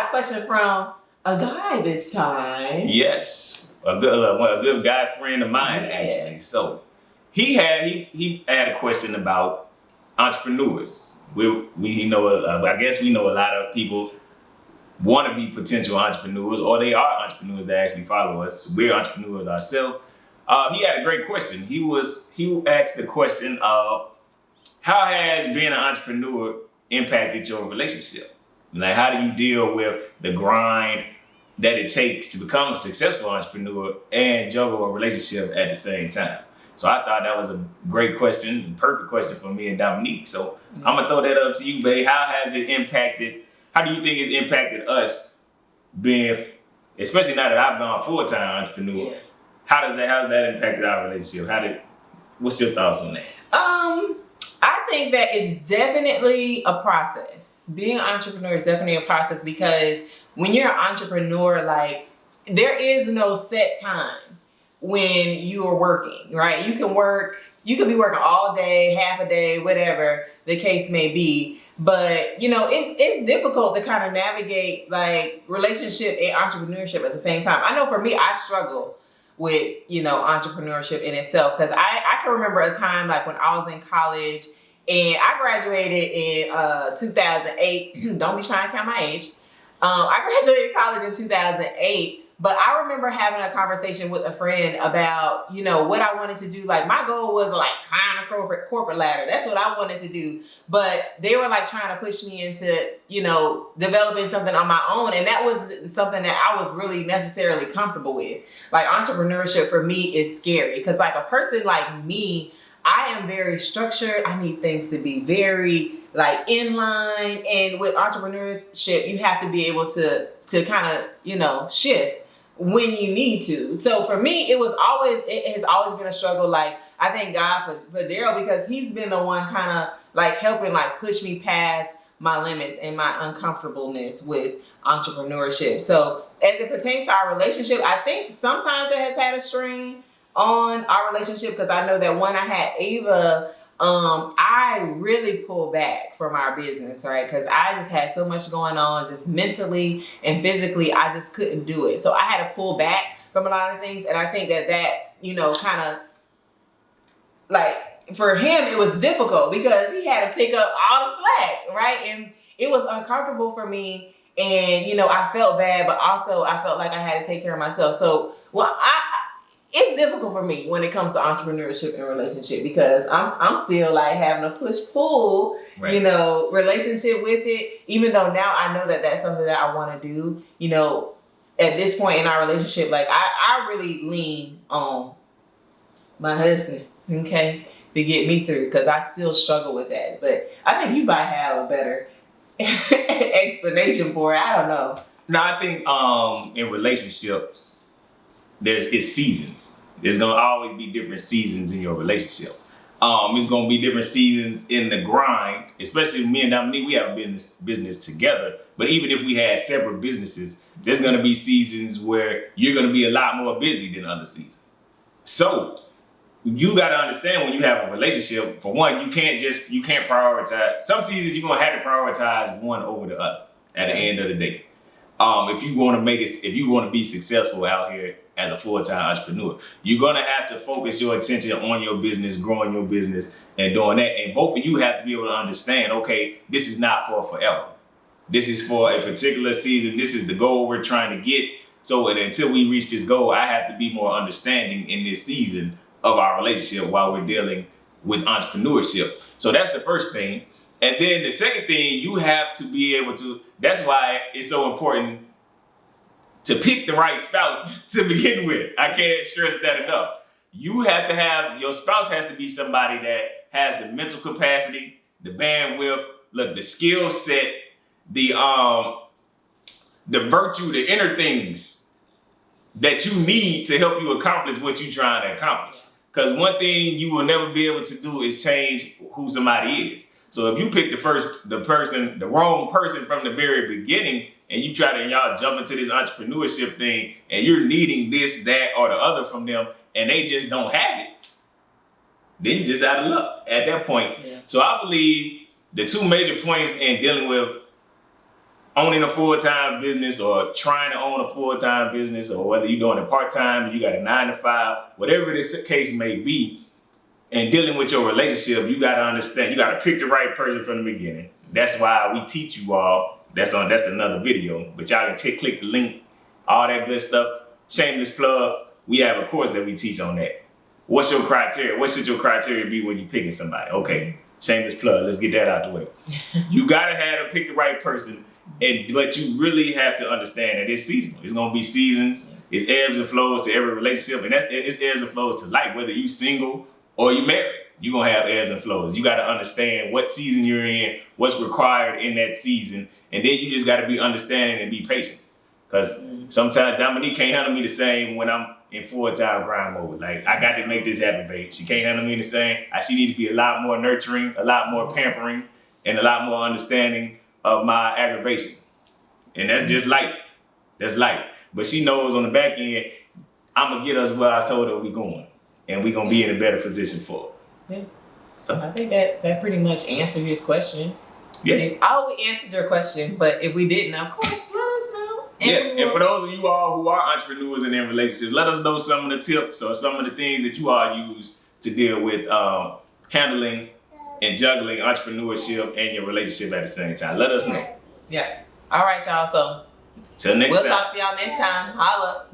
a question from a guy this time. Yes, a good guy friend of mine actually. So he had a question about entrepreneurs. We know I guess we know a lot of people want to be potential entrepreneurs, or they are entrepreneurs that actually follow us. We're entrepreneurs ourselves. He had a great question. He asked the question of how has being an entrepreneur impacted your relationship? Like, how do you deal with the grind that it takes to become a successful entrepreneur and juggle a relationship at the same time? So I thought that was a great question, perfect question for me and Dominique. So I'm gonna throw that up to you, babe. How do you think it's impacted us being, especially now that I've gone full-time entrepreneur, how's that impacted our relationship? What's your thoughts on that? I think that it's definitely a process. Being an entrepreneur is definitely a process because when you're an entrepreneur, like, there is no set time when you are working, right? You can be working all day, half a day, whatever the case may be. But, you know, it's difficult to kind of navigate like relationship and entrepreneurship at the same time. I know for me, I struggle with, you know, entrepreneurship in itself. Because I can remember a time like when I was in college and I graduated in 2008. Don't be trying to count my age. I graduated college in 2008. But I remember having a conversation with a friend about, you know, what I wanted to do. Like, my goal was like climb a corporate ladder. That's what I wanted to do. But they were like trying to push me into, you know, developing something on my own. And that was something that I was really necessarily comfortable with. Like, entrepreneurship for me is scary because, like, a person like me, I am very structured. I need things to be very like in line. And with entrepreneurship, you have to be able to kind of, you know, shift when you need to. So for me, it has always been a struggle. Like, I thank God for Daryl because he's been the one kind of like helping like push me past my limits and my uncomfortableness with entrepreneurship. So as it pertains to our relationship, I think sometimes it has had a strain on our relationship because I know that when I had Ava, I really pulled back from our business, right? Because I just had so much going on, just mentally and physically, I just couldn't do it. So I had to pull back from a lot of things. And I think that, you know, kind of like for him, it was difficult because he had to pick up all the slack, right? And it was uncomfortable for me. And, you know, I felt bad, but also I felt like I had to take care of myself. So, it's difficult for me when it comes to entrepreneurship and relationship because I'm still like having a push-pull, right, you know, relationship with it. Even though now I know that that's something that I want to do, you know, at this point in our relationship, like I really lean on my husband, okay, to get me through because I still struggle with that. But I think you might have a better explanation for it. I don't know. No, I think in relationships, it's seasons. There's gonna always be different seasons in your relationship. It's gonna be different seasons in the grind, especially me and Dominique, we have a business together. But even if we had separate businesses, there's gonna be seasons where you're gonna be a lot more busy than other seasons. So you gotta understand when you have a relationship, for one, you can't prioritize. Some seasons you're gonna have to prioritize one over the other at the end of the day. If you want to be successful out here as a full-time entrepreneur, you're gonna have to focus your attention on your business, growing your business, and doing that. And both of you have to be able to understand, okay, this is not for forever. This is for a particular season. This is the goal we're trying to get. So until we reach this goal, I have to be more understanding in this season of our relationship while we're dealing with entrepreneurship. So that's the first thing. And then the second thing, you have to be able to, that's why it's so important to pick the right spouse to begin with. I can't stress that enough. Your spouse has to be somebody that has the mental capacity, the bandwidth, the skill set, the virtue, the inner things that you need to help you accomplish what you're trying to accomplish. Because one thing you will never be able to do is change who somebody is. So if you pick the wrong person from the very beginning, and y'all jump into this entrepreneurship thing, and you're needing this, that, or the other from them, and they just don't have it, then you're just out of luck at that point. Yeah. So I believe the two major points in dealing with owning a full-time business or trying to own a full-time business, or whether you're doing it part-time, you got a 9 to 5, whatever this case may be, and dealing with your relationship, you got to understand, you got to pick the right person from the beginning. That's why we teach you all. That's another video, but y'all can click the link, all that good stuff. Shameless plug. We have a course that we teach on that. What's your criteria? What should your criteria be when you're picking somebody? Okay, shameless plug. Let's get that out the way. You gotta have to pick the right person, but you really have to understand that it's seasonal. It's gonna be seasons. It's ebbs and flows to every relationship, and it's ebbs and flows to life. Whether you single or you married, you're gonna have ebbs and flows. You gotta understand what season you're in, what's required in that season, and then you just gotta be understanding and be patient. Because sometimes Dominique can't handle me the same when I'm in full-time grind mode. Like, I got to make this happen, babe. She can't handle me the same. She need to be a lot more nurturing, a lot more pampering, and a lot more understanding of my aggravation. And that's just life. That's life. But she knows on the back end, I'm going to get us where I told her we going. And we going to be in a better position for it. Yeah. So I think that pretty much answered his question. Yeah. I always answered your question, but if we didn't, of course, let us know. And for those of you all who are entrepreneurs and in relationships, let us know some of the tips or some of the things that you all use to deal with handling and juggling entrepreneurship and your relationship at the same time. Let us know. Yeah. All right, y'all. So till next time. We'll talk to y'all next time. Holla.